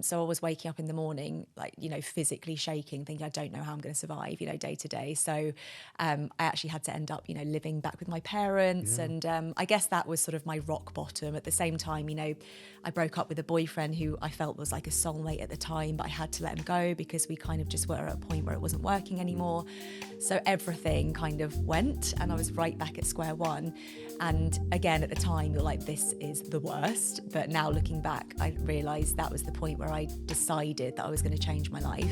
So I was waking up in the morning, like, physically shaking, thinking I don't know how I'm going to survive, day to day. So I actually had to end up, living back with my parents. Yeah. And I guess that was sort of my rock bottom. At the same time, I broke up with a boyfriend who I felt was like a soulmate at the time, but I had to let him go because we kind of just were at a point where it wasn't working anymore. So everything kind of went and I was right back at square one. And again, at the time, you're like, this is the worst. But now looking back, I realised that was the point where I decided that I was going to change my life.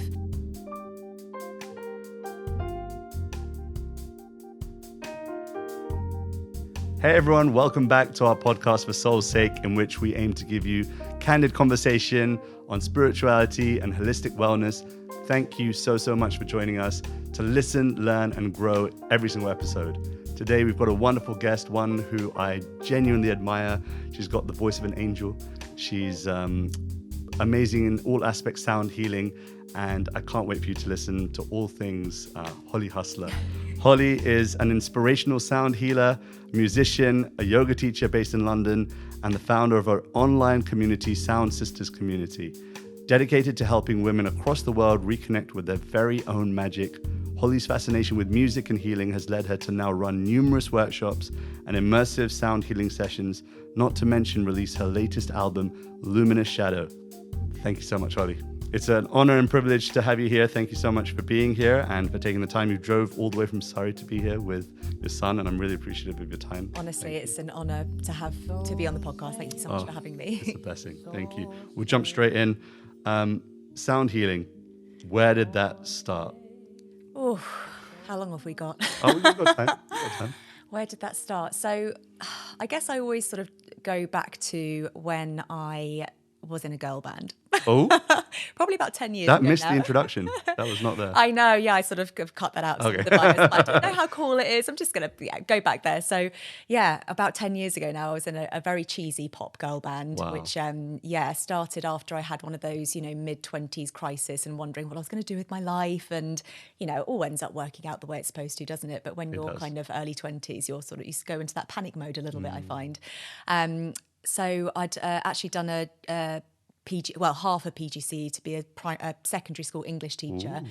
Hey everyone, welcome back to our podcast For Soul's Sake, in which we aim to give you candid conversation on spirituality and holistic wellness. Thank you so much for joining us to listen, learn, and grow every single episode. Today we've got a wonderful guest, one who I genuinely admire. She's got the voice of an angel. She's amazing in all aspects, sound healing, and I can't wait for you to listen to all things Holly Husler. Holly is an inspirational sound healer, musician, a yoga teacher based in London, and the founder of our online community, Sound Sisters Community. Dedicated to helping women across the world reconnect with their very own magic, Holly's fascination with music and healing has led her to now run numerous workshops and immersive sound healing sessions, not to mention release her latest album, Luminous Shadow. Thank you so much, Holly. It's an honor and privilege to have you here. Thank you so much for being here and for taking the time. You drove all the way from Surrey to be here with your son, and I'm really appreciative of your time. Honestly, it's an honor to be on the podcast. Thank you so much for having me. It's a blessing. Thank you. We'll jump straight in. Sound healing. Where did that start? Oh, how long have we got? Oh, we've got time. Where did that start? So I guess I always sort of go back to when I was in a girl band. Oh, probably about 10 years ago. That missed now. the introduction. That was not there. I know, yeah, I sort of cut that out. Okay. I don't know how cool it is. I'm just going to go back there. So yeah, about 10 years ago now, I was in a very cheesy pop girl band, Wow. which started after I had one of those, mid-20s crisis and wondering what I was going to do with my life. And, it all ends up working out the way it's supposed to, doesn't it? But when you're kind of early 20s, you go into that panic mode a little bit, I find. So I'd actually done a half a PGC to be a secondary school English teacher.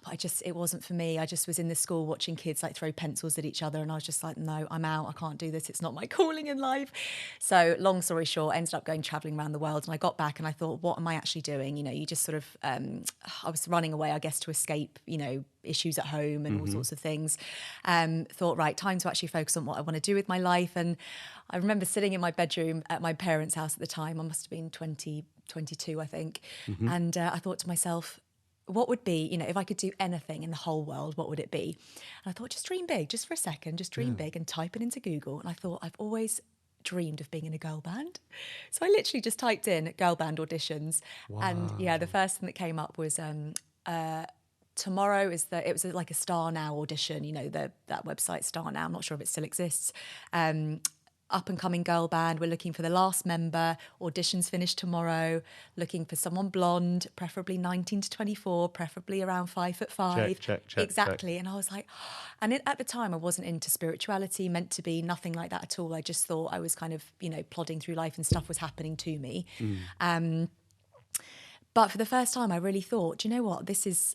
But it wasn't for me. I just was in the school watching kids like throw pencils at each other, and I was just like, no, I'm out. I can't do this. It's not my calling in life. So long story short, ended up going traveling around the world, and I got back and I thought, what am I actually doing? You just sort of, I was running away, I guess, to escape, issues at home and all sorts of things. Thought, right, time to actually focus on what I want to do with my life. And I remember sitting in my bedroom at my parents' house at the time. I must have been 22, I think. And I thought to myself, what would be, if I could do anything in the whole world, what would it be? And I thought, just dream big, just for a second, just dream big and type it into Google. And I thought, I've always dreamed of being in a girl band. So I literally just typed in girl band auditions. Wow. And the first thing that came up was tomorrow it was like a Star Now audition, that website Star Now, I'm not sure if it still exists. Up and coming girl band, we're looking for the last member, auditions finish tomorrow, looking for someone blonde, preferably 19 to 24, preferably around 5'5". Check. Exactly. And I was like, at the time I wasn't into spirituality, meant to be, nothing like that at all. I just thought I was kind of, plodding through life and stuff was happening to me. But for the first time, I really thought, do you know what?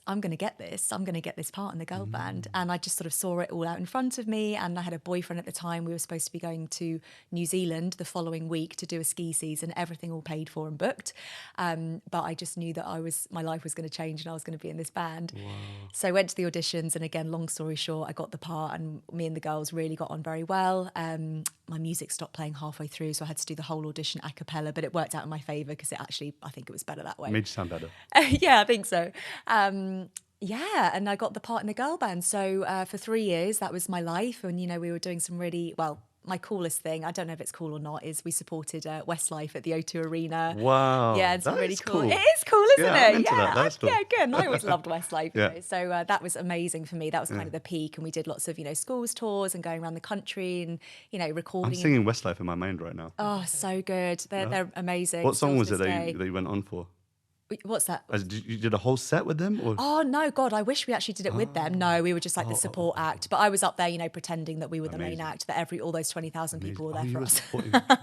I'm going to get this. I'm going to get this part in the girl band. And I just sort of saw it all out in front of me. And I had a boyfriend at the time. We were supposed to be going to New Zealand the following week to do a ski season, everything all paid for and booked. But I just knew that my life was going to change and I was going to be in this band. Wow. So I went to the auditions. And again, long story short, I got the part and me and the girls really got on very well. My music stopped playing halfway through, so I had to do the whole audition a cappella, but it worked out in my favour because I think it was better that way. Made you sound better. Yeah, I think so. And I got the part in the girl band. So for 3 years, that was my life. And, we were doing some really, my coolest thing, I don't know if it's cool or not, is we supported Westlife at the O2 Arena. Wow. Yeah, it's really cool. It is cool, isn't I'm it? into that. That's cool. Yeah, good. And I always loved Westlife. Yeah. So that was amazing for me. That was kind of the peak. And we did lots of, schools tours and going around the country and, recording. I'm singing Westlife in my mind right now. Oh, so good. They're amazing. What song was it that that you went on for? What's that? You did a whole set with them? Or? Oh, no, God, I wish we actually did it with them. No, we were just like the support act. But I was up there, you know, pretending that we were the main act, that all those 20,000 people were there for us.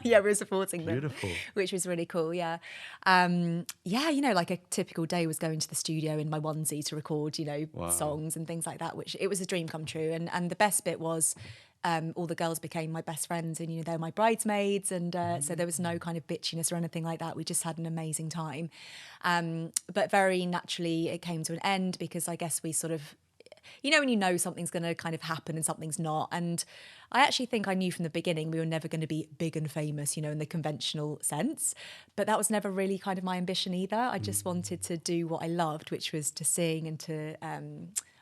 Yeah, we were supporting them. Beautiful. Which was really cool, yeah. Yeah, you know, like a typical day was going to the studio in my onesie to record, you know, songs and things like that, which it was a dream come true. And the best bit was... all the girls became my best friends and, you know, they were my bridesmaids. And so there was no kind of bitchiness or anything like that. We just had an amazing time. But very naturally it came to an end because I guess we sort of, you know something's going to kind of happen and something's not. And I actually think I knew from the beginning we were never going to be big and famous, you know, in the conventional sense. But that was never really kind of my ambition either. I just wanted to do what I loved, which was to sing and to...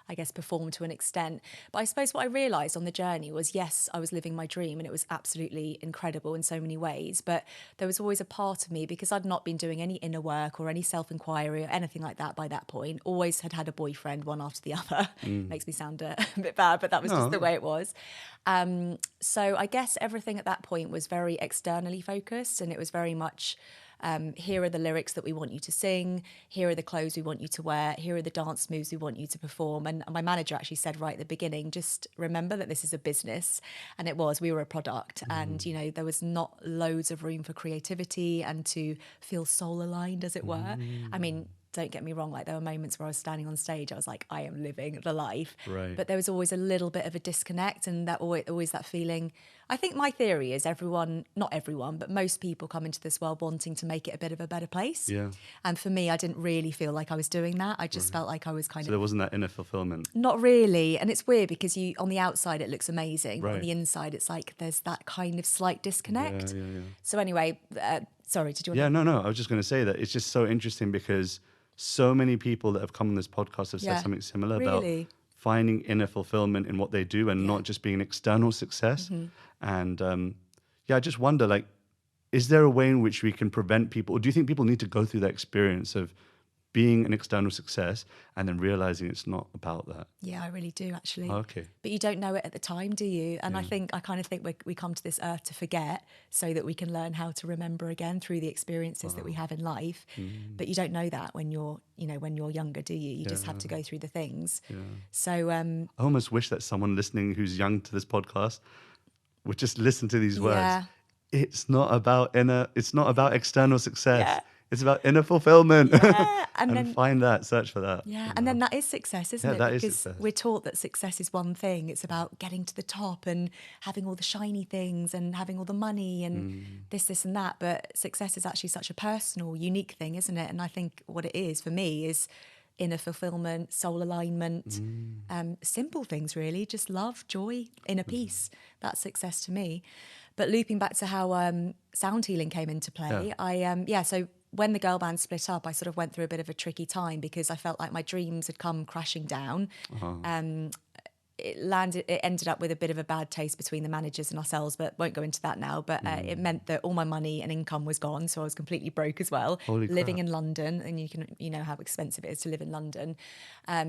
I guess, perform to an extent. But I suppose what I realised on the journey was, yes, I was living my dream and it was absolutely incredible in so many ways. But there was always a part of me, because I'd not been doing any inner work or any self-inquiry or anything like that by that point, always had a boyfriend one after the other. Makes me sound a bit bad, but that was just the way it was. So I guess everything at that point was very externally focused, and it was very much... here are the lyrics that we want you to sing, here are the clothes we want you to wear, here are the dance moves we want you to perform. And my manager actually said right at the beginning, just remember that this is a business. And it was, we were a product. And, you know, there was not loads of room for creativity and to feel soul aligned, as it were. I mean, don't get me wrong, like there were moments where I was standing on stage, I was like, I am living the life. Right. But there was always a little bit of a disconnect, and that always that feeling. I think my theory is not everyone, but most people come into this world wanting to make it a bit of a better place. Yeah. And for me, I didn't really feel like I was doing that. I just felt like I was So there wasn't that inner fulfillment? Not really. And it's weird because on the outside, it looks amazing. Right. But on the inside, it's like there's that kind of slight disconnect. Yeah. So anyway, sorry, did you want to... No. I was just going to say that it's just so interesting because so many people that have come on this podcast have said something similar about finding inner fulfillment in what they do and not just being an external success. And I just wonder, like, is there a way in which we can prevent people, or do you think people need to go through that experience of being an external success and then realizing it's not about that? Yeah, I really do, actually. Okay. But you don't know it at the time, do you? And I kind of think we come to this earth to forget so that we can learn how to remember again through the experiences that we have in life. But you don't know that when you're younger, do you? You just have to go through the things. Yeah. So I almost wish that someone listening who's young to this podcast would just listen to these words. Yeah. It's not about external success. Yeah. It's about inner fulfillment. Yeah. And then find that, search for that. Yeah. And then that is success, isn't it? That because is success. We're taught that success is one thing. It's about getting to the top and having all the shiny things and having all the money and this and that. But success is actually such a personal, unique thing, isn't it? And I think what it is for me is inner fulfillment, soul alignment, simple things really, just love, joy, inner peace. That's success to me. But looping back to how sound healing came into play, so when the girl band split up, I sort of went through a bit of a tricky time because I felt like my dreams had come crashing down. It ended up with a bit of a bad taste between the managers and ourselves, but won't go into that now. But it meant that all my money and income was gone, so I was completely broke as well. Living in London, and you know how expensive it is to live in London.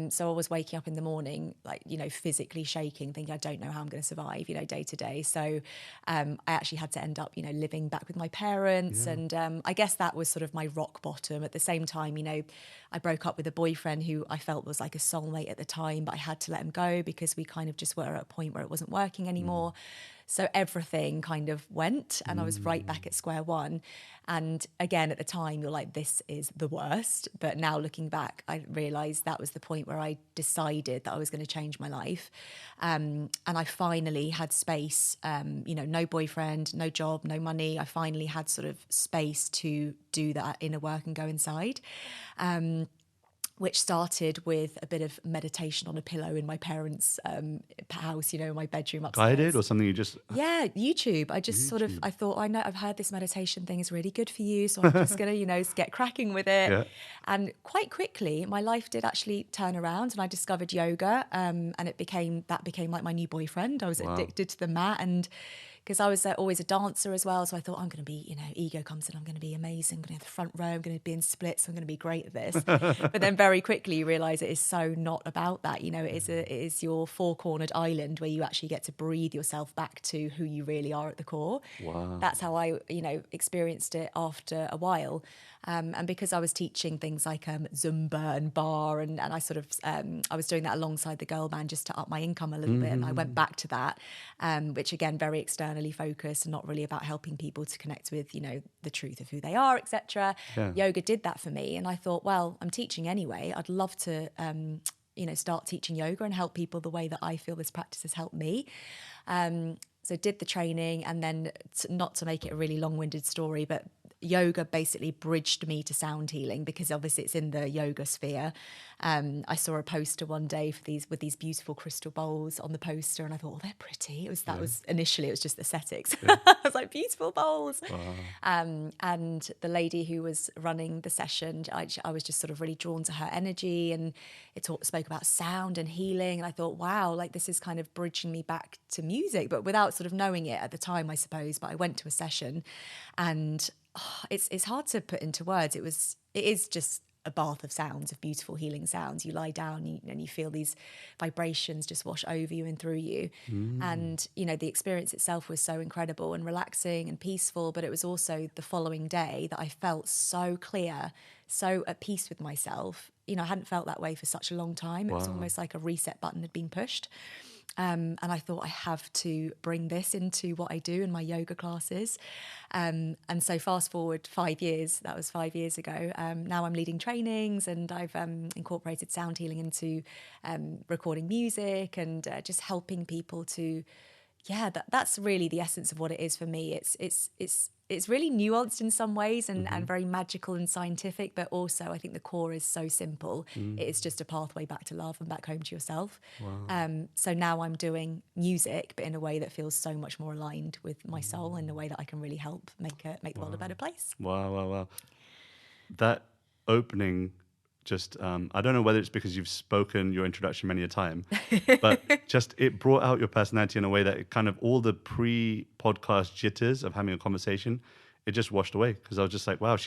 So I was waking up in the morning, like, you know, physically shaking, thinking I don't know how I'm going to survive, you know, day to day. So I actually had to end up, you know, living back with my parents, and I guess that was sort of my rock bottom. At the same time, you know, I broke up with a boyfriend who I felt was like a soulmate at the time, but I had to let him go because we kind of just were at a point where it wasn't working anymore. So everything kind of went, and I was right back at square one. And again, at the time, you're like, this is the worst. But now looking back, I realised that was the point where I decided that I was going to change my life. And I finally had space, you know, no boyfriend, no job, no money. I finally had sort of space to do that inner work and go inside. Which started with a bit of meditation on a pillow in my parents' house, you know, in my bedroom upstairs. Guided or something you just... Yeah, YouTube. I just sort of, I thought, I know, I've heard this meditation thing is really good for you, so I'm just going to, you know, get cracking with it. Yeah. And quite quickly, my life did actually turn around, and I discovered yoga, and that became like my new boyfriend. I was addicted to the mat, and because I was always a dancer as well. So I thought, I'm going to be, you know, ego comes in, I'm going to be amazing. I'm going to have the front row. I'm going to be in splits. I'm going to be great at this. But then very quickly you realise it is so not about that. You know, it is your four-cornered island where you actually get to breathe yourself back to who you really are at the core. Wow. That's how I, you know, experienced it after a while. And because I was teaching things like Zumba and bar, and I sort of, I was doing that alongside the girl band just to up my income a little bit. And I went back to that, which again, very externally focused and not really about helping people to connect with, you know, the truth of who they are, etc. Yeah. Yoga did that for me. And I thought, well, I'm teaching anyway. I'd love to, you know, start teaching yoga and help people the way that I feel this practice has helped me. So did the training, and then not to make it a really long-winded story, but yoga basically bridged me to sound healing, because obviously it's in the yoga sphere. I saw a poster one day with these beautiful crystal bowls on the poster, and I thought, oh, they're pretty. That was initially, it was just aesthetics. Yeah. I was like, beautiful bowls. Wow. And the lady who was running the session, I was just sort of really drawn to her energy, and it spoke about sound and healing. And I thought, wow, like this is kind of bridging me back to music, but without sort of knowing it at the time, I suppose. But I went to a session, and it's hard to put into words. It is just a bath of sounds, of beautiful healing sounds. You lie down and you feel these vibrations just wash over you and through you. And, you know, the experience itself was so incredible and relaxing and peaceful, but it was also the following day that I felt so clear, so at peace with myself. You know, I hadn't felt that way for such a long time. It was almost like a reset button had been pushed. And I thought, I have to bring this into what I do in my yoga classes. And so fast forward 5 years, that was 5 years ago. Now I'm leading trainings, and I've incorporated sound healing into recording music and just helping people to, that's really the essence of what it is for me. It's really nuanced in some ways and very magical and scientific, but also I think the core is so simple. It is just a pathway back to love and back home to yourself. Wow. So now I'm doing music, but in a way that feels so much more aligned with my soul, in a way that I can really help make the world a better place. Wow. That opening, just I don't know whether it's because you've spoken your introduction many a time, but just it brought out your personality in a way that it kind of, all the pre-podcast jitters of having a conversation, it just washed away, because I was just like, wow,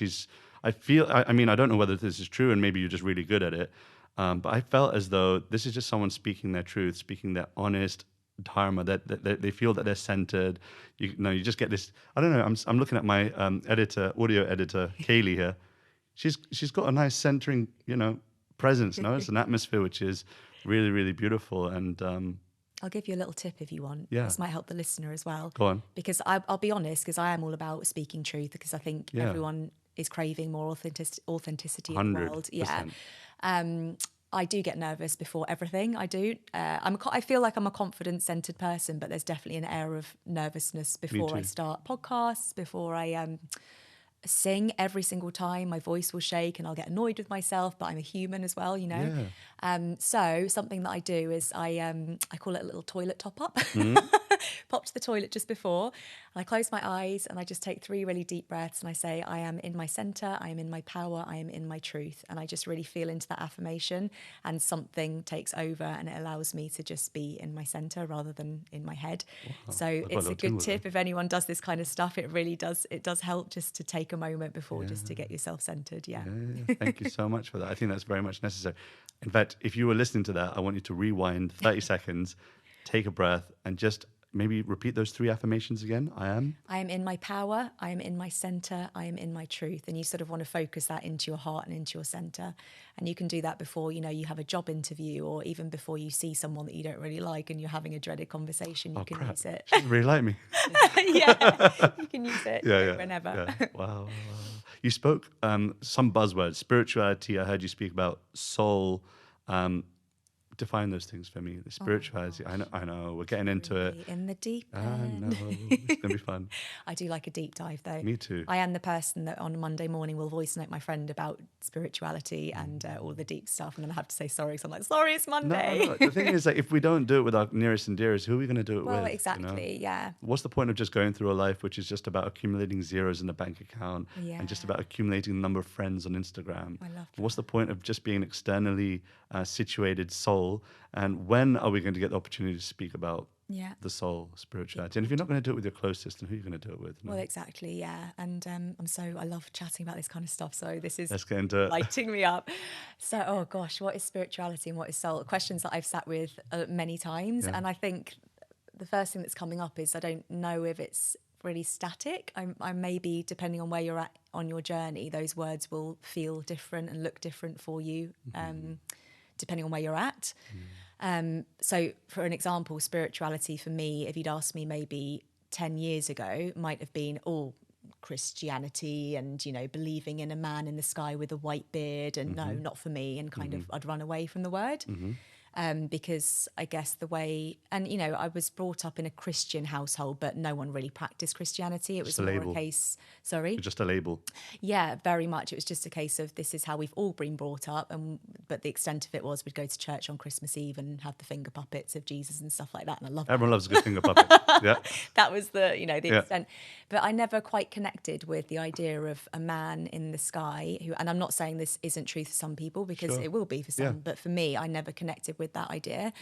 I mean, I don't know whether this is true, and maybe you're just really good at it, but I felt as though this is just someone speaking their truth, speaking their honest dharma, that they feel that they're centered. You know, you just get this, I don't know, I'm looking at my audio editor, Kaylee here. She's got a nice centering, you know, presence. No, it's an atmosphere which is really, really beautiful. And I'll give you a little tip if you want. Yeah. This might help the listener as well. Go on. Because I'll be honest, because I am all about speaking truth, because I think everyone is craving more authenticity in the world. 100%. Yeah. I do get nervous before everything I do. I feel like I'm a confidence-centered person, but there's definitely an air of nervousness before I start podcasts, before I sing. Every single time my voice will shake and I'll get annoyed with myself, but I'm a human as well, you know. So something that I do is I call it a little toilet top up. Pop to the toilet just before, and I close my eyes and I just take 3 really deep breaths, and I say, I am in my center, I am in my power, I am in my truth. And I just really feel into that affirmation, and something takes over and it allows me to just be in my center rather than in my head. Wow. So it's a good tip if anyone does this kind of stuff. It really does. It does help just to take a moment before, just to get yourself centered. Yeah. Thank you so much for that. I think that's very much necessary. In fact, if you were listening to that, I want you to rewind 30 seconds, take a breath, and just maybe repeat those 3 affirmations again. I am in my power, I am in my center, I am in my truth. And you sort of want to focus that into your heart and into your center. And you can do that before, you know, you have a job interview, or even before you see someone that you don't really like and you're having a dreaded conversation. You can use it. She doesn't really like me. Yeah, you can use it whenever. Yeah. Wow. You spoke some buzzwords, spirituality. I heard you speak about soul. Define those things for me. The spirituality. I know. We're getting into it. In the deep end. I know. It's going to be fun. I do like a deep dive, though. Me too. I am the person that on a Monday morning will voice note my friend about spirituality and all the deep stuff, and then I have to say sorry. So I'm like, sorry, it's Monday. No. The thing is, like, if we don't do it with our nearest and dearest, who are we going to do it with? Well, exactly, you know? Yeah. What's the point of just going through a life which is just about accumulating zeros in a bank account and just about accumulating the number of friends on Instagram? I love that. What's the point of just being an externally situated soul? And when are we going to get the opportunity to speak about the soul, spirituality? And if you're not going to do it with your closest, then who are you going to do it with? No? Well, exactly, yeah. And I love chatting about this kind of stuff. So this is Let's get into it. Lighting me up. So, oh gosh, what is spirituality and what is soul? Questions that I've sat with many times. And I think the first thing that's coming up is I don't know if it's really static. I maybe, depending on where you're at on your journey, those words will feel different and look different for you, depending on where you're at. So for an example, spirituality for me, if you'd asked me maybe 10 years ago, might have been all Christianity and, you know, believing in a man in the sky with a white beard, and no, not for me, and kind of I'd run away from the word. Because I guess the way, and, you know, I was brought up in a Christian household, but no one really practiced Christianity. It was more a case, sorry? Just a label. Yeah, very much. It was just a case of this is how we've all been brought up. But the extent of it was we'd go to church on Christmas Eve and have the finger puppets of Jesus and stuff like that. And I love that. Everyone loves a good finger puppet. Yeah. That was the, you know, the extent. But I never quite connected with the idea of a man in the sky who, and I'm not saying this isn't true for some people, because it will be for some, but for me, I never connected with that idea.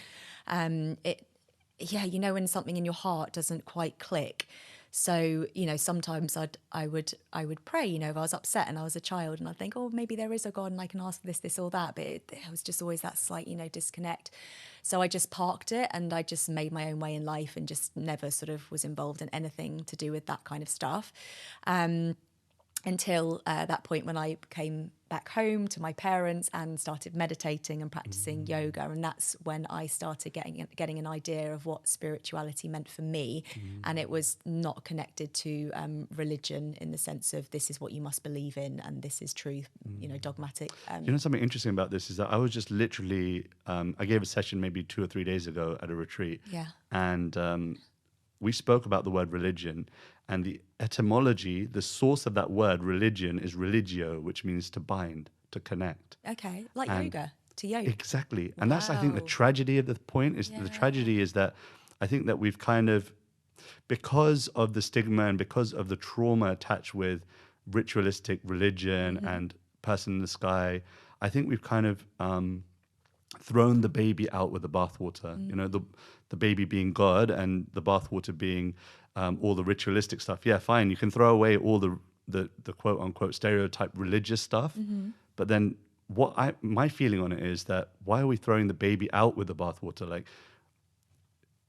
You know, when something in your heart doesn't quite click. So, you know, sometimes I would pray, you know, if I was upset and I was a child, and I'd think, oh, maybe there is a God and I can ask this or that. But it was just always that slight, you know, disconnect. So I just parked it and I just made my own way in life and just never sort of was involved in anything to do with that kind of stuff. Until that point when I came back home to my parents and started meditating and practicing yoga. And that's when I started getting an idea of what spirituality meant for me. And it was not connected to religion in the sense of this is what you must believe in and this is truth, you know, dogmatic. You know, something interesting about this is that I was just literally, I gave a session maybe 2 or 3 days ago at a retreat. Yeah. And we spoke about the word religion, and the etymology, the source of that word religion is religio, which means to bind, to connect. Okay, like yoga, to yoke. Exactly. And that's, I think, the tragedy of the point is the tragedy is that I think that we've kind of, because of the stigma and because of the trauma attached with ritualistic religion and person in the sky, I think we've kind of thrown the baby out with the bathwater. You know, the baby being God and the bathwater being all the ritualistic stuff. Yeah, fine. You can throw away all the quote unquote stereotype religious stuff. But then my feeling on it is that why are we throwing the baby out with the bathwater? Like,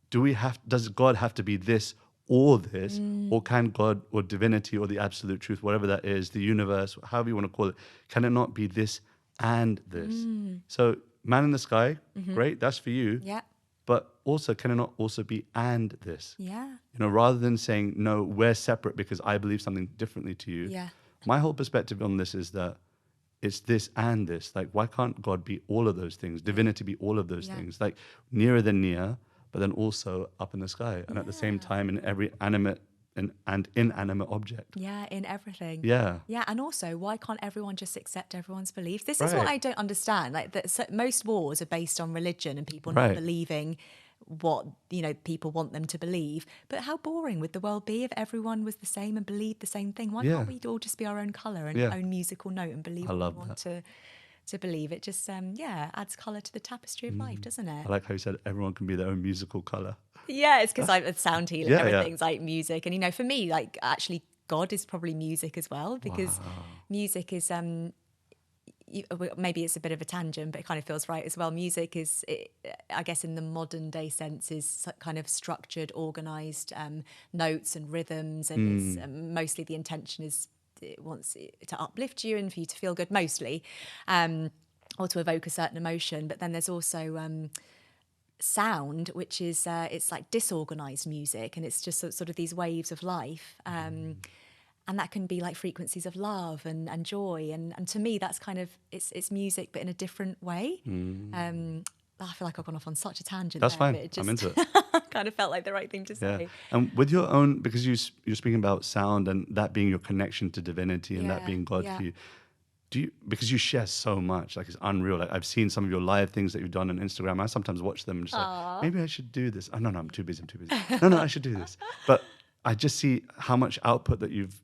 does God have to be this or this? Or can God or divinity or the absolute truth, whatever that is, the universe, however you want to call it, can it not be this and this? So man in the sky, great, that's for you. Yeah. But also, can it not also be and this? Yeah. You know, rather than saying, no, we're separate because I believe something differently to you. Yeah. My whole perspective on this is that it's this and this. Like, why can't God be all of those things? Divinity be all of those things? Like, nearer than near, but then also up in the sky. And at the same time, in every animate and inanimate object. Yeah, in everything. Yeah. Yeah, and also, why can't everyone just accept everyone's beliefs? This is what I don't understand. Like, most wars are based on religion and people not believing what, you know, people want them to believe. But how boring would the world be if everyone was the same and believed the same thing? Why can't we all just be our own colour and own musical note and believe what we want to believe? It just, adds colour to the tapestry of life, doesn't it? I like how you said everyone can be their own musical colour. Yeah, it's because I'm a sound healer. Everything's like music. And, you know, for me, like, actually, God is probably music as well, because music is, maybe it's a bit of a tangent, but it kind of feels right as well. Music is, I guess, in the modern day sense, is kind of structured, organised notes and rhythms. And it's mostly the intention is it wants to uplift you and for you to feel good mostly, or to evoke a certain emotion. But then there's also sound, which is it's like disorganized music, and it's just sort of these waves of life, and that can be like frequencies of love and joy, and to me that's kind of it's music but in a different way. I feel like I've gone off on such a tangent. That's there, fine. but it just I'm into it. kind of felt like the right thing to say. And with your own, because you're speaking about sound and that being your connection to divinity and that being God for you. Because you share so much, like, it's unreal. Like, I've seen some of your live things that you've done on Instagram. I sometimes watch them and just like, maybe I should do this. Oh, no, I'm too busy. No, I should do this. But I just see how much output that you've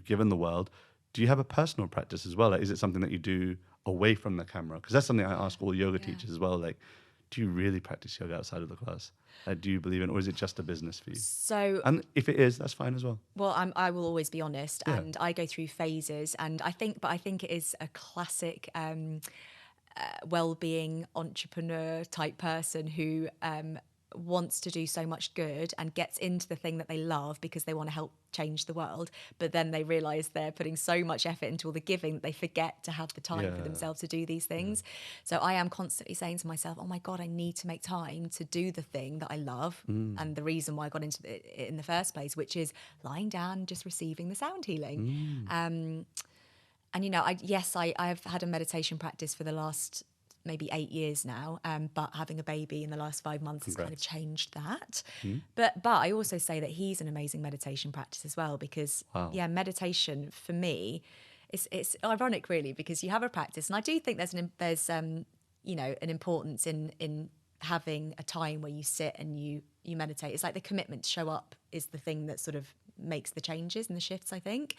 given the world. Do you have a personal practice as well? Like, is it something that you do away from the camera? Because that's something I ask all yoga teachers as well. Like, do you really practice yoga outside of the class? Do you believe in, or is it just a business for you? So, and if it is, that's fine as well. Well, I will always be honest, and I go through phases, and I think it is a classic well-being entrepreneur type person who wants to do so much good and gets into the thing that they love because they want to help change the world, but then they realize they're putting so much effort into all the giving that they forget to have the time for themselves to do these things. So I am constantly saying to myself, oh my God, I need to make time to do the thing that I love and the reason why I got into it in the first place, which is lying down and just receiving the sound healing. And, you know, I've had a meditation practice for the last maybe 8 years now, but having a baby in the last 5 months has kind of changed that. But I also say that he's an amazing meditation practice as well, because, meditation for me, it's ironic really, because you have a practice, and I do think there's you know, an importance in having a time where you sit and you meditate. It's like the commitment to show up is the thing that sort of makes the changes and the shifts, I think.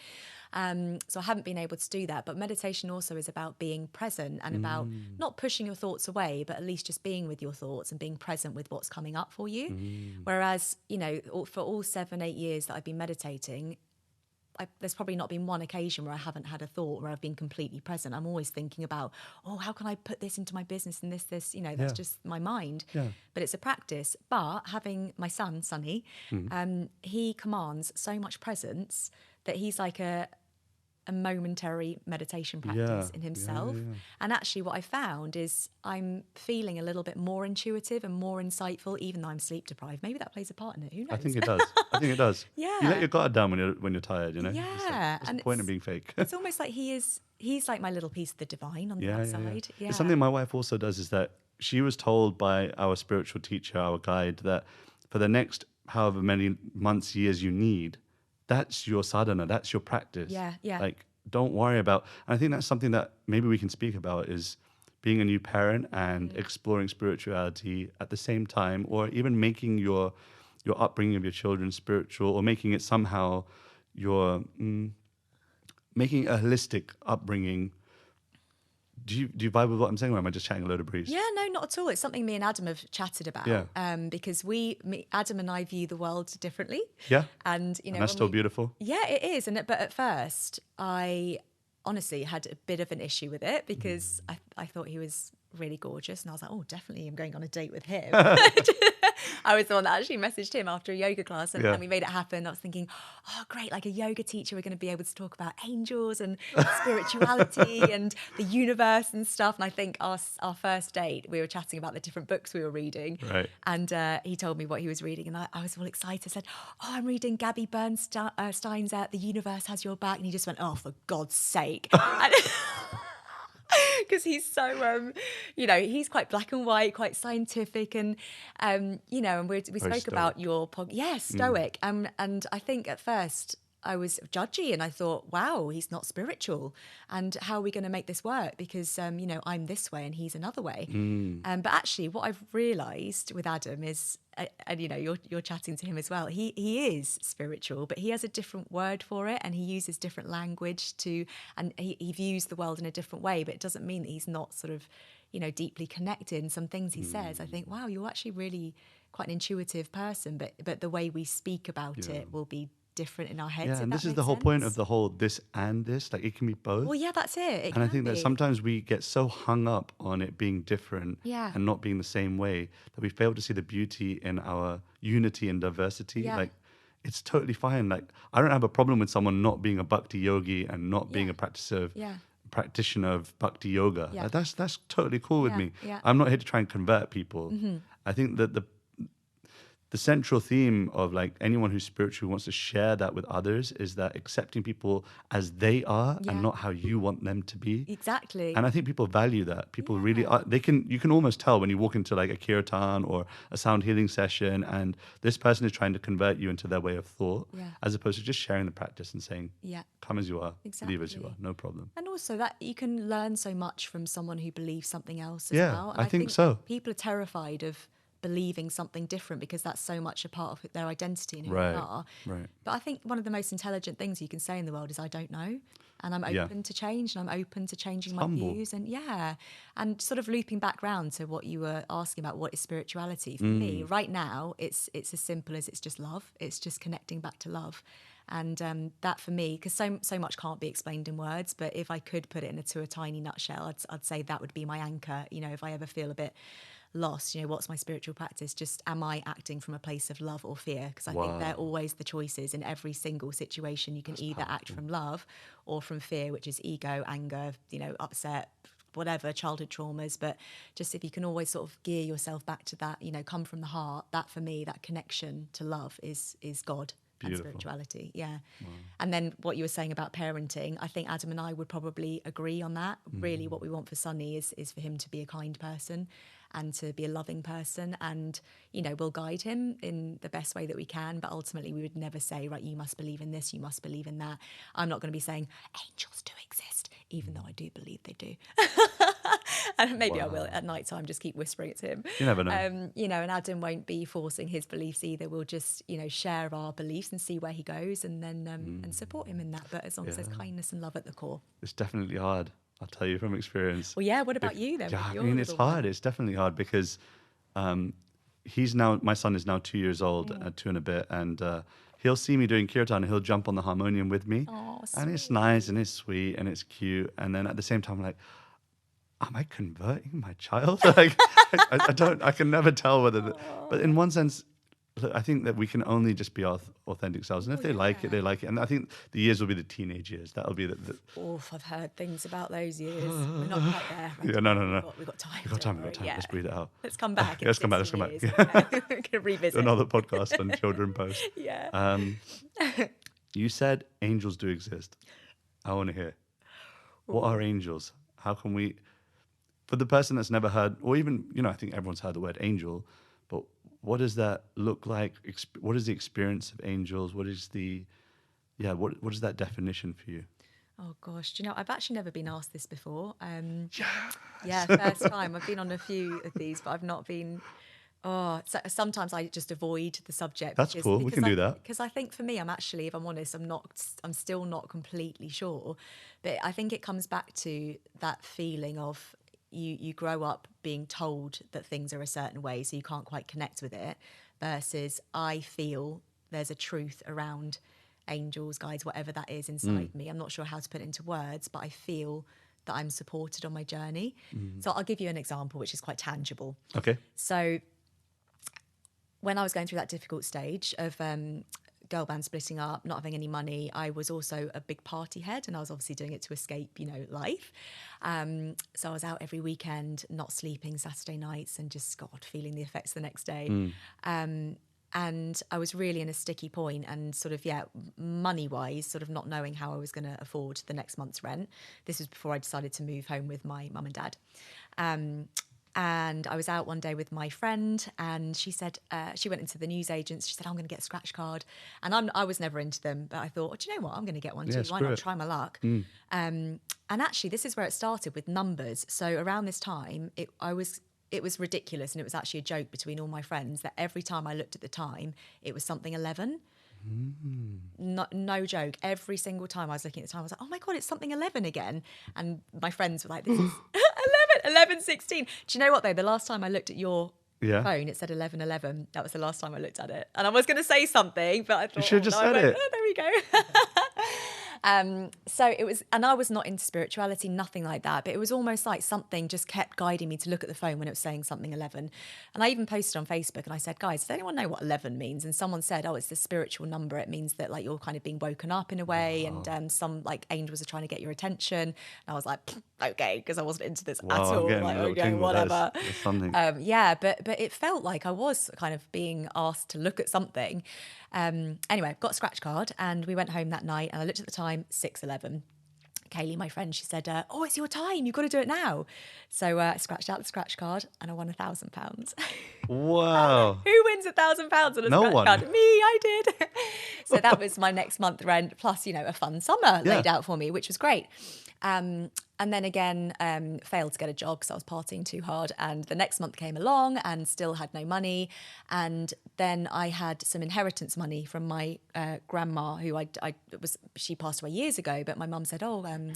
So I haven't been able to do that. But meditation also is about being present and about not pushing your thoughts away, but at least just being with your thoughts and being present with what's coming up for you. Whereas, you know, for all 7-8 years that I've been meditating, there's probably not been one occasion where I haven't had a thought where I've been completely present. I'm always thinking about, oh, how can I put this into my business and this, you know, that's just my mind. But it's a practice. But having my son, Sonny, he commands so much presence that he's like a momentary meditation practice in himself. And actually what I found is I'm feeling a little bit more intuitive and more insightful, even though I'm sleep deprived. Maybe that plays a part in it. Who knows? I think it does. You let your guard down when you're tired, you know? Yeah. What's the point of being fake? It's almost like he's like my little piece of the divine on the outside. Yeah. It's something my wife also does, is that she was told by our spiritual teacher, our guide, that for the next however many months, years you need, that's your sadhana, that's your practice. Yeah. Like, don't worry about, and I think that's something that maybe we can speak about, is being a new parent and exploring spirituality at the same time, or even making your upbringing of your children spiritual, or making it somehow making a holistic upbringing. Do you vibe with what I'm saying, or am I just chatting a load of breeze? Yeah, no, not at all. It's something me and Adam have chatted about. Because Adam and I view the world differently. Yeah. And you know, and that's still beautiful. Yeah, it is. But at first, I honestly had a bit of an issue with it, because I thought he was really gorgeous, and I was like, oh, definitely I'm going on a date with him. I was the one that actually messaged him after a yoga class, and we made it happen. I was thinking, oh, great, like a yoga teacher, we're going to be able to talk about angels and spirituality and the universe and stuff. And I think our first date, we were chatting about the different books we were reading. Right. And he told me what he was reading, and I was all excited. I said, oh, I'm reading Gabby Bernstein's The Universe Has Your Back. And he just went, oh, for God's sake. Because he's so, you know, he's quite black and white, quite scientific, and, you know, and we spoke about your podcast. Yeah, stoic. And I think at first I was judgy, and I thought, wow, he's not spiritual. And how are we going to make this work? Because, you know, I'm this way and he's another way. But actually what I've realised with Adam is, and you know, you're chatting to him as well, he is spiritual, but he has a different word for it, and he uses different language and he views the world in a different way, but it doesn't mean that he's not sort of, you know, deeply connected. And some things he says, I think, wow, you're actually really quite an intuitive person, but the way we speak about it will be different in our heads. Yeah, and this is the whole point of the whole this and this, like it can be both. Well, yeah, that's it. And I think that sometimes we get so hung up on it being different and not being the same way that we fail to see the beauty in our unity and diversity. Like, it's totally fine. Like, I don't have a problem with someone not being a bhakti yogi and not being a practitioner of bhakti yoga. Like, that's totally cool with me. I'm not here to try and convert people. I think that the central theme of like anyone who's spiritual wants to share that with others is that accepting people as they are and not how you want them to be. Exactly. And I think people value that. People really are. You can almost tell when you walk into like a kirtan or a sound healing session, and this person is trying to convert you into their way of thought, as opposed to just sharing the practice and saying, come as you are, leave as you are, no problem. And also that you can learn so much from someone who believes something else as well. And I think so. People are terrified of believing something different because that's so much a part of their identity and who they are. Right. But I think one of the most intelligent things you can say in the world is I don't know, and I'm open to change, and I'm open to changing my views, and sort of looping back round to what you were asking about, what is spirituality for me right now. It's as simple as it's just love. It's just connecting back to love. And that for me, because so much can't be explained in words, but if I could put it into a tiny nutshell, I'd say that would be my anchor. You know, if I ever feel a bit lost, what's my spiritual practice? Just, am I acting from a place of love or fear? Because I think they're always the choices in every single situation. You can either act from love or from fear, which is ego, anger, upset, whatever, childhood traumas. But just if you can always sort of gear yourself back to that, come from the heart, that for me, that connection to love is God. Beautiful. And spirituality, yeah. Wow. And then what you were saying about parenting, I think Adam and I would probably agree on that. Really what we want for Sonny is for him to be a kind person and to be a loving person, and we'll guide him in the best way that we can, but ultimately we would never say, right, you must believe in this, you must believe in that. I'm not going to be saying angels do exist, even though I do believe they do. And maybe I will at night time, just keep whispering it to him. You never know. And Adam won't be forcing his beliefs either. We'll just, share our beliefs and see where he goes, and then and support him in that. But as long as there's kindness and love at the core. It's definitely hard, I'll tell you from experience. Well, yeah, what about you then? Yeah, it's hard. It's definitely hard because my son is now 2 years old, 2 and a bit, and he'll see me doing kirtan and he'll jump on the harmonium with me. Oh, and it's nice and it's sweet and it's cute. And then at the same time, I'm like, am I converting my child? Like, I can never tell whether, but in one sense, look, I think that we can only just be our authentic selves. And if they like it, they like it. And I think the years will be the teenage years. That'll be the I've heard things about those years. We're not quite there. Right? Yeah, no. We've got time. We've got time. Yeah. Let's breathe it out. Let's come back. Let's come back. We're going to revisit. Another podcast on children post. Yeah. You said angels do exist. I want to hear. What are angels? How can we... For the person that's never heard, or even, I think everyone's heard the word angel, but what does that look like? What is the experience of angels? What is what is that definition for you? Oh gosh, I've actually never been asked this before. Yes. Yeah, first time. I've been on a few of these, but I've not been... so sometimes I just avoid the subject. That's cool. We can do that. Because I think for me, if I'm honest, I'm still not completely sure. But I think it comes back to that feeling of... You grow up being told that things are a certain way, so you can't quite connect with it, versus I feel there's a truth around angels, guides, whatever that is inside me. I'm not sure how to put it into words, but I feel that I'm supported on my journey. So I'll give you an example, which is quite tangible. Okay. So when I was going through that difficult stage of girl band splitting up, not having any money, I was also a big party head, and I was obviously doing it to escape, life. So I was out every weekend, not sleeping Saturday nights, and just, feeling the effects the next day. And I was really in a sticky point, and sort of, money-wise, sort of not knowing how I was going to afford the next month's rent. This was before I decided to move home with my mum and dad. And I was out one day with my friend, and she said, she went into the newsagents. She said, I'm going to get a scratch card. And I was never into them, but I thought, do you know what? I'm going to get one too. Why not try my luck? And actually, this is where it started with numbers. So around this time, it was ridiculous. And it was actually a joke between all my friends that every time I looked at the time, it was something 11. No joke. Every single time I was looking at the time, I was like, oh my God, it's something 11 again. And my friends were like, this is 11:16. Do you know what though? The last time I looked at your phone, it said 11:11. That was the last time I looked at it. And I was going to say something, but I thought, you should have just said it. Oh, there we go. So it was, and I was not into spirituality, nothing like that, but it was almost like something just kept guiding me to look at the phone when it was saying something 11. And I even posted on Facebook and I said, guys, does anyone know what 11 means? And someone said, oh, it's the spiritual number. It means that like you're kind of being woken up in a way. And some like angels are trying to get your attention. And I was like, okay, because I wasn't into this at all. Like, okay, whatever. But it felt like I was kind of being asked to look at something. Anyway, got a scratch card and we went home that night and I looked at the time, 6:11. Kaylee, my friend, she said, oh, it's your time. You've got to do it now. So I scratched out the scratch card and I won £1,000. Wow. Who wins £1,000 on a scratch card? Me, I did. So that was my next month rent plus, a fun summer laid out for me, which was great. And then again, failed to get a job because I was partying too hard. And the next month came along and still had no money. And then I had some inheritance money from my grandma, who she passed away years ago. But my mum said,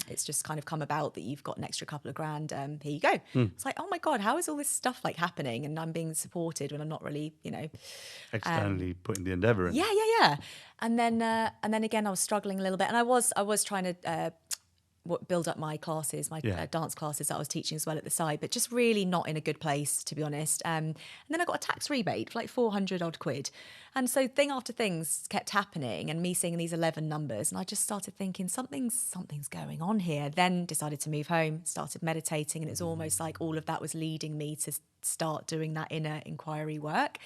it's just kind of come about that you've got an extra couple of grand. Here you go. It's like, oh my God, how is all this stuff like happening? And I'm being supported when I'm not really, externally putting the endeavour in. Yeah. And then again, I was struggling a little bit. And I was trying to... build up my classes, my Yeah. dance classes that I was teaching as well at the side, but just really not in a good place, to be honest. And then I got a tax rebate for like 400 odd quid. And so thing after things kept happening and me seeing these 11 numbers. And I just started thinking something's going on here. Then decided to move home, started meditating. And it's almost like all of that was leading me to start doing that inner inquiry work.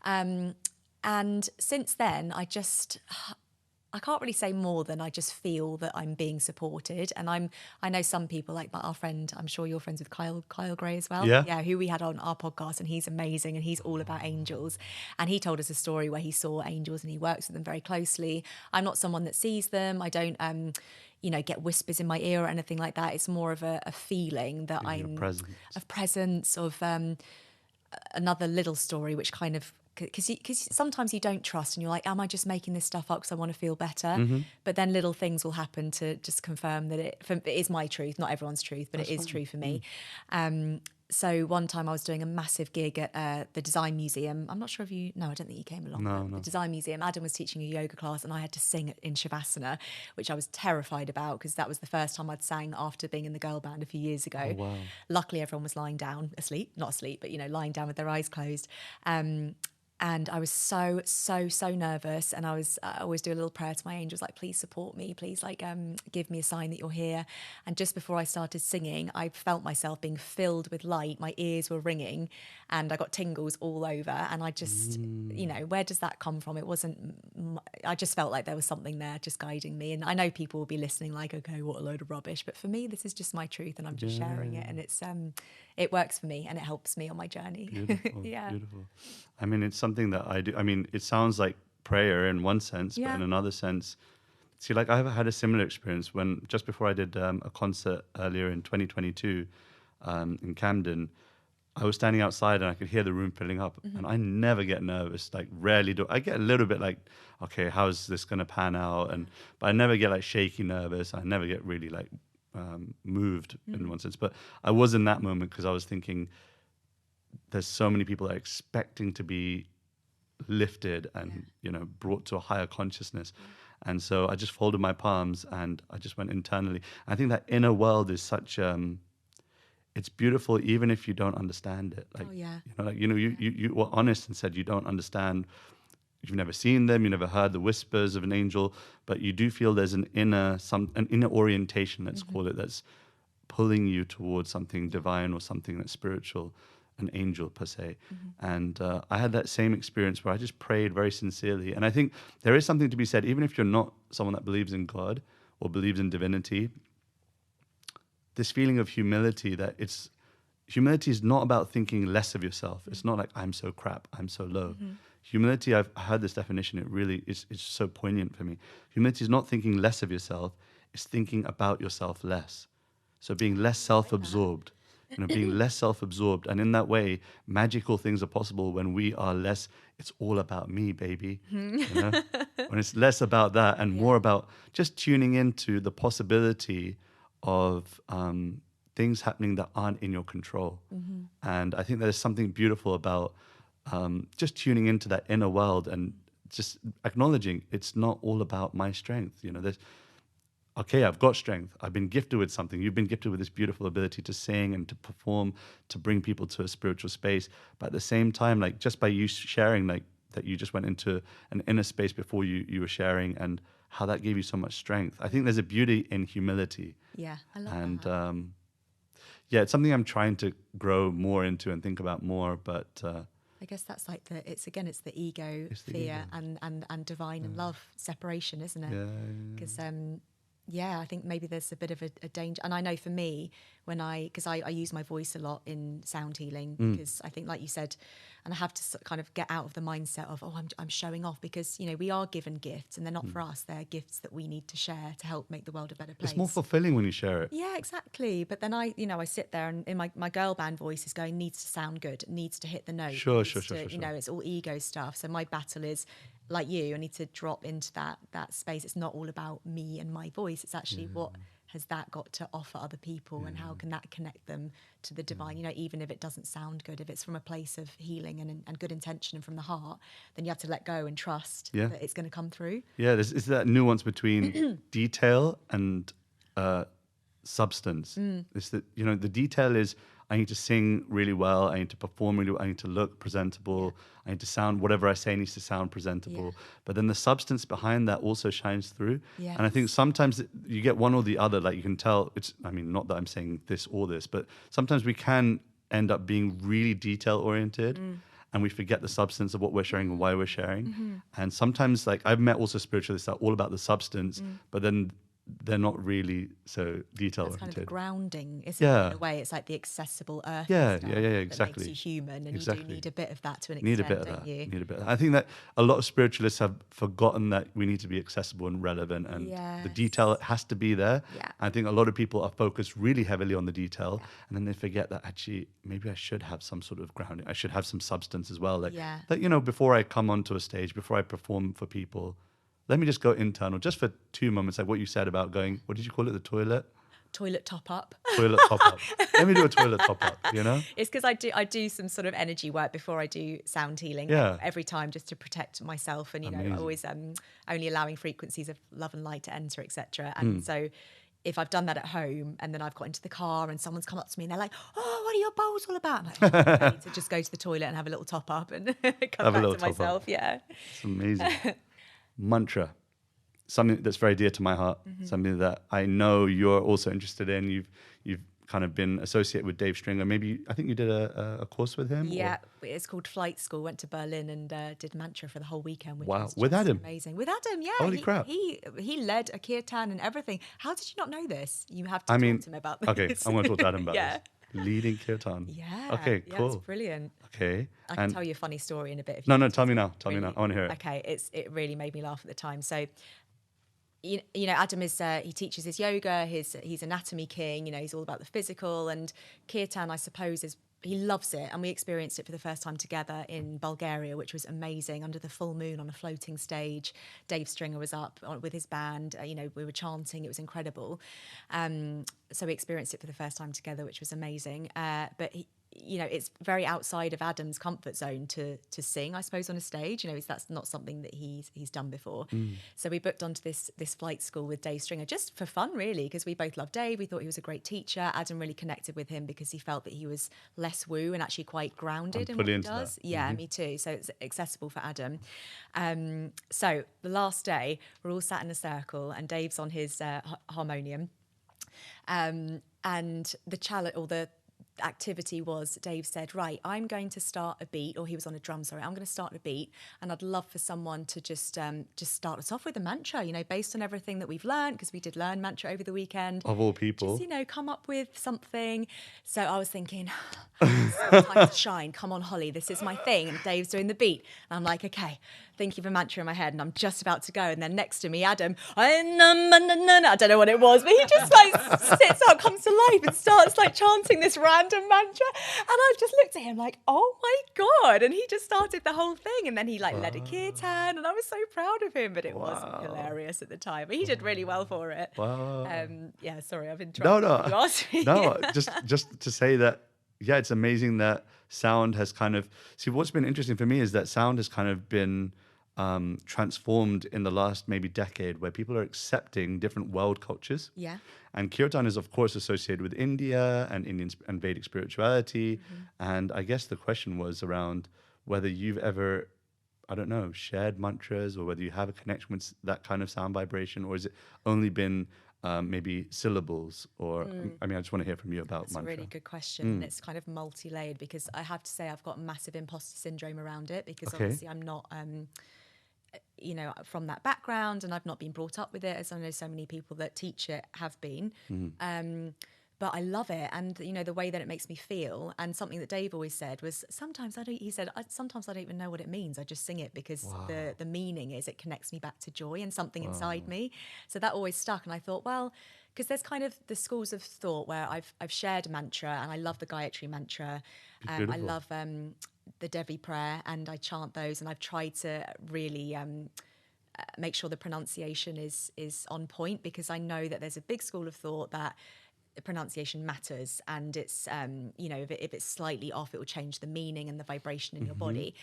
And since then, I can't really say more than I just feel that I'm being supported. And I know some people like our friend, I'm sure you're friends with Kyle Gray as well. Yeah. Yeah, who we had on our podcast, and he's amazing and he's all about angels. And he told us a story where he saw angels and he works with them very closely. I'm not someone that sees them. I don't get whispers in my ear or anything like that. It's more of a feeling that I'm of presence, of another little story, which kind of, because sometimes you don't trust and you're like, am I just making this stuff up because I want to feel better? Mm-hmm. But then little things will happen to just confirm that it is my truth, not everyone's truth, but it is true for me. So one time I was doing a massive gig at the Design Museum. I'm not sure if I don't think you came along. No. The Design Museum, Adam was teaching a yoga class and I had to sing in Shavasana, which I was terrified about because that was the first time I'd sang after being in the girl band a few years ago. Oh, wow. Luckily, everyone was lying down, not asleep, but, lying down with their eyes closed. And I was so nervous. And I always do a little prayer to my angels, like, please support me. Please, give me a sign that you're here. And just before I started singing, I felt myself being filled with light. My ears were ringing and I got tingles all over. And I just, where does that come from? It wasn't, I just felt like there was something there just guiding me. And I know people will be listening like, okay, what a load of rubbish. But for me, this is just my truth and I'm just sharing it. And it's, it works for me and it helps me on my journey. Beautiful. Yeah. Beautiful. I mean, it's something that I do. I mean, it sounds like prayer in one sense, but in another sense, see, like I've had a similar experience when just before I did a concert earlier in 2022 in Camden, I was standing outside and I could hear the room filling up. Mm-hmm. And I never get nervous, like rarely do. I get a little bit like, okay, how's this going to pan out? But I never get like shaky nervous. I never get really like moved in one sense. But I was in that moment because I was thinking, there's so many people that are expecting to be lifted and brought to a higher consciousness. And so I just folded my palms and I just went internally. I think that inner world is such it's beautiful even if you don't understand it. Like you were honest and said you don't understand, you've never seen them, you never heard the whispers of an angel, but you do feel there's an inner orientation, let's call it, that's pulling you towards something divine or something that's spiritual. An angel per se. And I had that same experience where I just prayed very sincerely. And I think there is something to be said, even if you're not someone that believes in God or believes in divinity, this feeling of humility, humility is not about thinking less of yourself. It's not like I'm so crap, I'm so low. Humility, I've heard this definition, it really is so poignant for me. Humility is not thinking less of yourself, it's thinking about yourself less. So being less self-absorbed. Being less self-absorbed. And in that way, magical things are possible when we are less, it's all about me, baby. When it's less about that and more about just tuning into the possibility of things happening that aren't in your control. And I think there's something beautiful about just tuning into that inner world and just acknowledging it's not all about my strength. There's, okay, I've got strength. I've been gifted with something. You've been gifted with this beautiful ability to sing and to perform, to bring people to a spiritual space. But at the same time, like just by you sharing, like that you just went into an inner space before you were sharing and how that gave you so much strength. I think there's a beauty in humility. Yeah, I love that. And it's something I'm trying to grow more into and think about more. But I guess that's like it's the ego, fear, and divine and love separation, isn't it? Yeah. Because I think maybe there's a bit of a danger. And I know for me, because I use my voice a lot in sound healing, because I think, like you said, and I have to kind of get out of the mindset of, I'm showing off, because, we are given gifts and they're not for us. They're gifts that we need to share to help make the world a better place. It's more fulfilling when you share it. Yeah, exactly. But then I sit there and in my girl band voice is going, needs to sound good, needs to hit the note. Sure. It's all ego stuff. So my battle is, like you, I need to drop into that space. It's not all about me and my voice. It's actually what has that got to offer other people and how can that connect them to the divine? Even if it doesn't sound good, if it's from a place of healing and good intention and from the heart, then you have to let go and trust that it's going to come through. Yeah, there's that nuance between detail and substance. It's that, you know, the detail is I need to sing really well, I need to perform really well, I need to look presentable, I need to sound, whatever I say needs to sound presentable. But then the substance behind that also shines through. And I think sometimes you get one or the other, like you can tell, it's, I mean, not that I'm saying this or this, but sometimes we can end up being really detail oriented. And we forget the substance of what we're sharing and why we're sharing. And sometimes, like, I've met also spiritualists that are all about the substance, but then they're not really so detail oriented. That's kind of the grounding, isn't it? In a way, it's like the accessible earth. Exactly. That makes you human, and you do need a bit of that to an extent, don't you? Need a bit of that. I think that a lot of spiritualists have forgotten that we need to be accessible and relevant, and the detail has to be there. I think a lot of people are focused really heavily on the detail, and then they forget that actually maybe I should have some sort of grounding. I should have some substance as well. Like that, you know, before I come onto a stage, before I perform for people, let me just go internal just for 2 moments, like what you said about going, what did you call it, the toilet? Toilet top up. Toilet top up. Let me do a toilet top up, you know? It's because I do some sort of energy work before I do sound healing every time, just to protect myself, and, you know, always only allowing frequencies of love and light to enter, etc. And so if I've done that at home and then I've got into the car and someone's come up to me and they're like, oh, what are your bowls all about? I'm like, I need to just go to the toilet and have a little top up and come back to myself. It's amazing. Mantra, something that's very dear to my heart, something that I know you're also interested in. You've kind of been associated with Dave Stringer. Maybe, I think you did a course with him. Yeah, it's called Flight School. Went to Berlin and did mantra for the whole weekend, which was with Adam. Amazing. With Adam, yeah. Holy crap. He led a kirtan and everything. How did you not know this? You have to talk to him about this. Okay, I'm going to talk to Adam about this. Leading kirtan. Yeah. Okay, cool. It's brilliant. Okay. I can tell you a funny story in a bit. No, tell me now. Tell me now. I want to hear it. Okay, it really made me laugh at the time. So, you know, Adam is he teaches his yoga. He's anatomy king. You know, he's all about the physical, and kirtan, I suppose, he loves it. And we experienced it for the first time together in Bulgaria, which was amazing, under the full moon on a floating stage. Dave Stringer was up with his band. You know, we were chanting. It was incredible. So we experienced it for the first time together, which was amazing. But you know, it's very outside of Adam's comfort zone to sing, I suppose, on a stage. You know, that's not something that he's done before. So we booked onto this flight school with Dave Stringer just for fun, really, because we both loved Dave. We thought he was a great teacher. Adam really connected with him because he felt that he was less woo and actually quite grounded in what he does. Yeah, me too. So it's accessible for Adam. So the last day, we're all sat in a circle and Dave's on his harmonium. And the challenge, or the activity was, Dave said, right, I'm going to start a beat, or he was on a drum, sorry, I'm going to start a beat, and I'd love for someone to just start us off with a mantra, you know, based on everything that we've learned, because we did learn mantra over the weekend. Of all people. Just, you know, come up with something. So I was thinking, time to shine, come on, Holly, this is my thing. And Dave's doing the beat. And I'm like, okay, thinking of a mantra in my head, and I'm just about to go. And then next to me, Adam, I don't know what it was, but he just like sits up, comes to life and starts like chanting this random mantra. And I just looked at him like, oh my God. And he just started the whole thing. And then he like led a kirtan, and I was so proud of him, but it wasn't hilarious at the time. But he did really well for it. Wow. Yeah, sorry, I've interrupted. No. You asked me. No, just to say that, yeah, it's amazing that sound has kind of, see, what's been interesting for me is that sound has kind of been transformed in the last maybe decade, where people are accepting different world cultures. Yeah. And kirtan is, of course, associated with India and Indian and Vedic spirituality. And I guess the question was around whether you've ever, I don't know, shared mantras, or whether you have a connection with that kind of sound vibration, or has it only been maybe syllables, or I mean, I just want to hear from you about That's mantra. a really good question. And it's kind of multi-layered, because I have to say I've got massive imposter syndrome around it, because obviously I'm not you know, from that background, and I've not been brought up with it, as I know so many people that teach it have been. But I love it, and you know, the way that it makes me feel. And something that Dave always said was, sometimes I don't even know what it means. I just sing it because the meaning is it connects me back to joy and something inside me. So that always stuck. And I thought, well, because there's kind of the schools of thought where I've shared mantra, and I love the Gayatri mantra. I love the Devi prayer, and I chant those, and I've tried to really make sure the pronunciation is on point, because I know that there's a big school of thought that the pronunciation matters, and it's you know, if it's slightly off, it will change the meaning and the vibration in your body.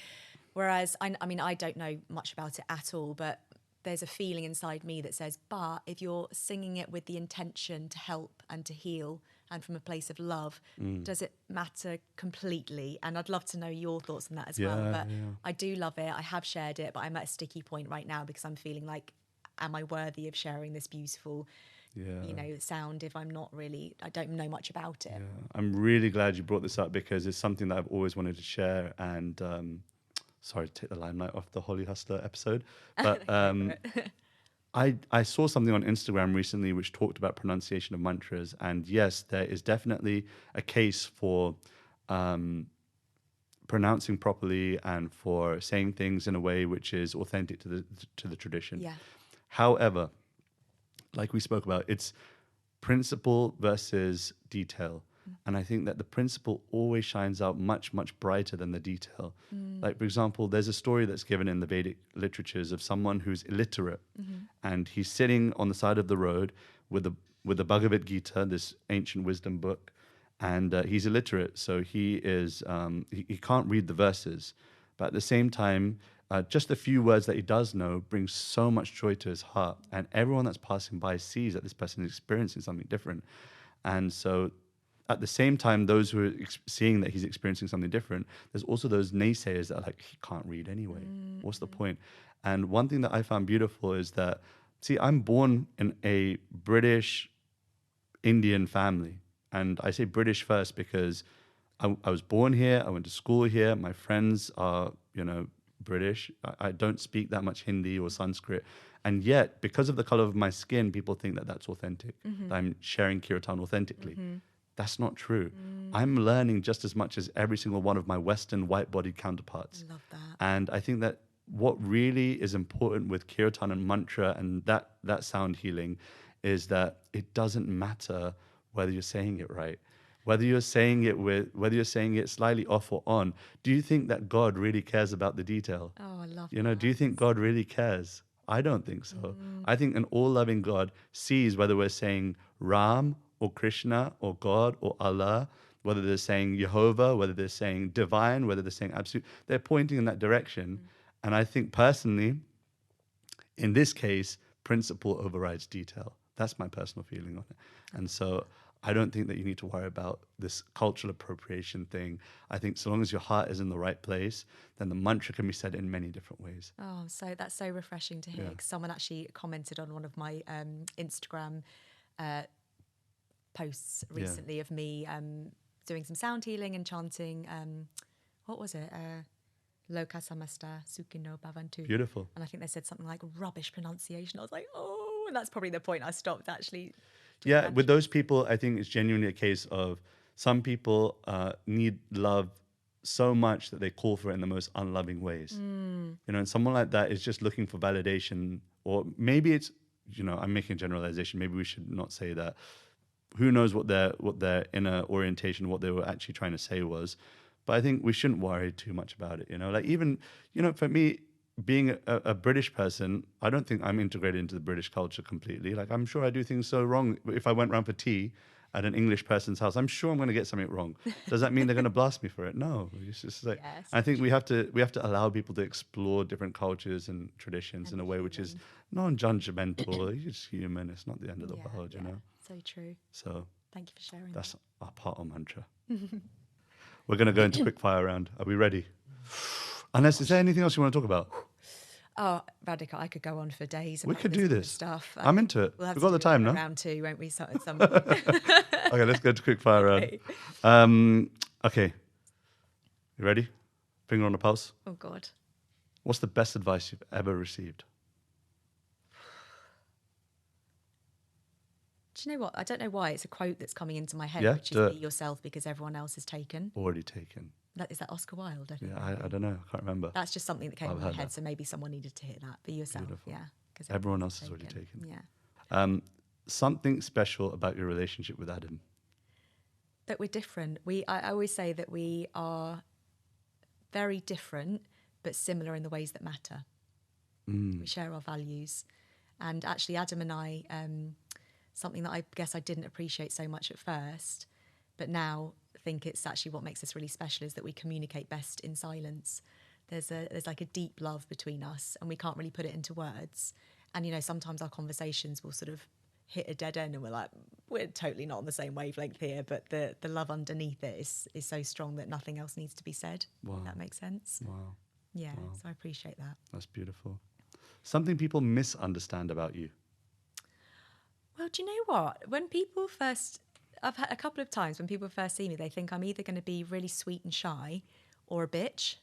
Whereas I mean, I don't know much about it at all, but there's a feeling inside me that says, but if you're singing it with the intention to help and to heal and from a place of love, does it matter completely? And I'd love to know your thoughts on that as well. But I do love it. I have shared it, but I'm at a sticky point right now because I'm feeling like, am I worthy of sharing this beautiful, sound if I'm not really, I don't know much about it. Yeah. I'm really glad you brought this up because it's something that I've always wanted to share. And sorry to take the limelight off the Holly Husler episode, but I saw something on Instagram recently which talked about pronunciation of mantras. And yes, there is definitely a case for pronouncing properly and for saying things in a way which is authentic to the tradition. Yeah. However, like we spoke about, it's principle versus detail. And I think that the principle always shines out much, much brighter than the detail. Like, for example, there's a story that's given in the Vedic literatures of someone who's illiterate. And he's sitting on the side of the road with the Bhagavad Gita, this ancient wisdom book. And he's illiterate, so he can't read the verses. But at the same time, just a few words that he does know brings so much joy to his heart. And everyone that's passing by sees that this person is experiencing something different. And so at the same time, those who are seeing that he's experiencing something different, there's also those naysayers that are like, he can't read anyway. What's the point? And one thing that I found beautiful is that, see, I'm born in a British Indian family. And I say British first because I was born here, I went to school here, my friends are, British. I don't speak that much Hindi or Sanskrit. And yet, because of the color of my skin, people think that that's authentic, that I'm sharing kirtan authentically. That's not true. I'm learning just as much as every single one of my Western white-bodied counterparts. Love that. And I think that what really is important with kirtan and mantra and that sound healing is that it doesn't matter whether you're saying it right, whether you're saying it slightly off or on. Do you think that God really cares about the detail? Oh, I love that. Do you think God really cares? I don't think so. I think an all-loving God sees whether we're saying Ram or Krishna or God or Allah, whether they're saying Jehovah, whether they're saying divine, whether they're saying absolute. They're pointing in that direction. And I think personally, in this case, principle overrides detail. That's my personal feeling on it. And so I don't think that you need to worry about this cultural appropriation thing. I think so long as your heart is in the right place, then the mantra can be said in many different ways. Oh, so that's so refreshing to hear. Yeah. Someone actually commented on one of my Instagram posts recently of me doing some sound healing and chanting, what was it? Loka samasta sukhino bhavantu. Beautiful. And I think they said something like rubbish pronunciation. I was like, oh, and that's probably the point I stopped actually. Yeah, with those people, I think it's genuinely a case of some people need love so much that they call for it in the most unloving ways. And someone like that is just looking for validation, or maybe it's, I'm making a generalization. Maybe we should not say that. Who knows what their inner orientation, what they were actually trying to say was. But I think we shouldn't worry too much about it. Like even, for me, being a British person, I don't think I'm integrated into the British culture completely. Like, I'm sure I do things so wrong. If I went round for tea at an English person's house, I'm sure I'm going to get something wrong. Does that mean they're going to blast me for it? No. It's just like, yes. I think we have to allow people to explore different cultures and traditions in a way which is non-judgmental. You're just human. It's not the end of the world, you know? So true. So thank you for sharing. That's our part of mantra. We're going to go into quick fire round. Are we ready? Unless, is there anything else you want to talk about? Oh, Radhika, I could go on for days. We could do this stuff. I'm into it. We've got the time, no? Round two, won't we? At some point. Okay, let's go to quick fire round. Okay. You ready? Finger on the pulse. Oh, God. What's the best advice you've ever received? Do you know what? I don't know why. It's a quote that's coming into my head, which is be yourself because everyone else is taken. Already taken. Is that Oscar Wilde? I don't know. I can't remember. That's just something that came in my head, so maybe someone needed to hear that. Be yourself. Beautiful. Yeah. Because everyone else is already taken. Yeah. Something special about your relationship with Adam? That we're different. I always say that we are very different, but similar in the ways that matter. We share our values. And actually, Adam and I, something that I guess I didn't appreciate so much at first, but now think it's actually what makes us really special is that we communicate best in silence. there's like a deep love between us, and we can't really put it into words. And, you know, sometimes our conversations will sort of hit a dead end and we're like, we're totally not on the same wavelength here, but the love underneath it is so strong that nothing else needs to be said. Wow. If that makes sense. Wow. Yeah, Wow. so I appreciate that. That's beautiful. Something people misunderstand about you. Well, do you know what? When people first, I've had a couple of times when people first see me, they think I'm either going to be really sweet and shy or a bitch.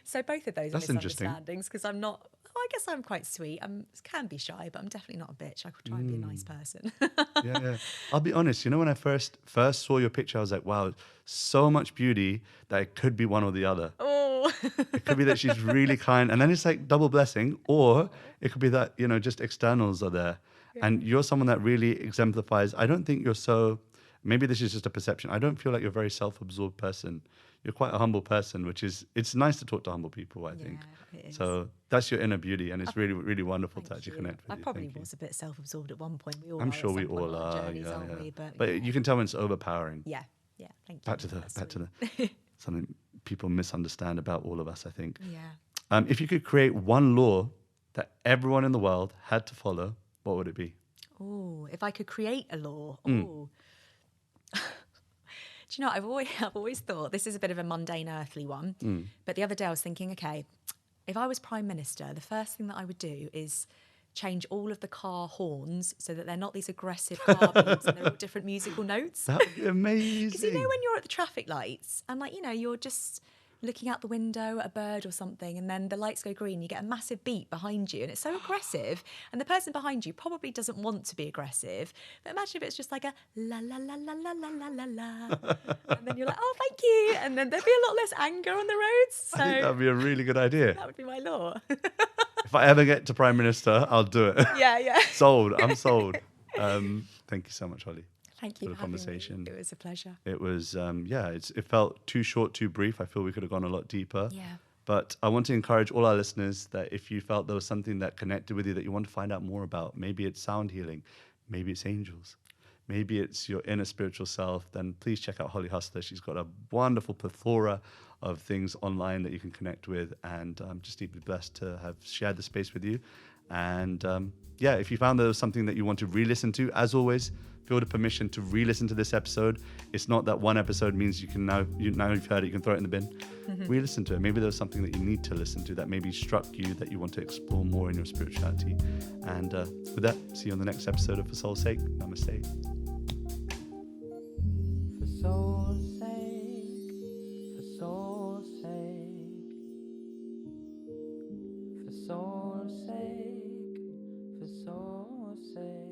So both of those That's are misunderstandings, because I'm not, I guess I'm quite sweet. I can be shy, but I'm definitely not a bitch. I could try and be a nice person. Yeah. I'll be honest, you know, when I first saw your picture, I was like, wow, so much beauty that it could be one or the other. Oh. It could be that she's really kind, and then it's like double blessing, or it could be that, you know, just externals are there. Yeah. And you're someone that really exemplifies. I don't think you're so, maybe this is just a perception. I don't feel like you're a very self-absorbed person. You're quite a humble person, which is, it's nice to talk to humble people, I think. It is. So that's your inner beauty, and it's really, really wonderful to actually connect with you. I probably was a bit self-absorbed at one point. We all I'm are sure we at some point all on our are, journeys, yeah, aren't yeah. we? But you can tell when it's overpowering. Yeah, thank you. Back to the something people misunderstand about all of us, I think. Yeah. If you could create one law that everyone in the world had to follow, what would it be? Oh, if I could create a law. Oh. Do you know, I've always thought, this is a bit of a mundane, earthly one, but the other day I was thinking, okay, if I was Prime Minister, the first thing that I would do is change all of the car horns so that they're not these aggressive car beeps and they're all different musical notes. That would be amazing. Because, you know, when you're at the traffic lights and, like, you know, you're just looking out the window at a bird or something, and then the lights go green, you get a massive beep behind you, and it's so aggressive, and the person behind you probably doesn't want to be aggressive, but imagine if it's just like a la la la la la la la la la, and then you're like, oh, thank you, and then there'd be a lot less anger on the roads. So I think that would be a really good idea. That would be my law. If I ever get to Prime Minister, I'll do it. Yeah. Sold. I'm sold. Thank you so much, Holly. Thank you for the conversation. It was a pleasure. It was, it felt too short, too brief. I feel we could have gone a lot deeper. Yeah. But I want to encourage all our listeners that if you felt there was something that connected with you that you want to find out more about, maybe it's sound healing, maybe it's angels, maybe it's your inner spiritual self, then please check out Holly Husler. She's got a wonderful plethora of things online that you can connect with. And I'm just deeply blessed to have shared the space with you. And if you found there was something that you want to re-listen to, as always, feel the permission to re-listen to this episode. It's not that one episode means you can now you've heard it, you can throw it in the bin. Re-listen to it. Maybe there's something that you need to listen to that maybe struck you that you want to explore more in your spirituality. And with that, see you on the next episode of For Soul's Sake. Namaste. For soul's sake, for soul's sake, for soul's sake, for soul's sake.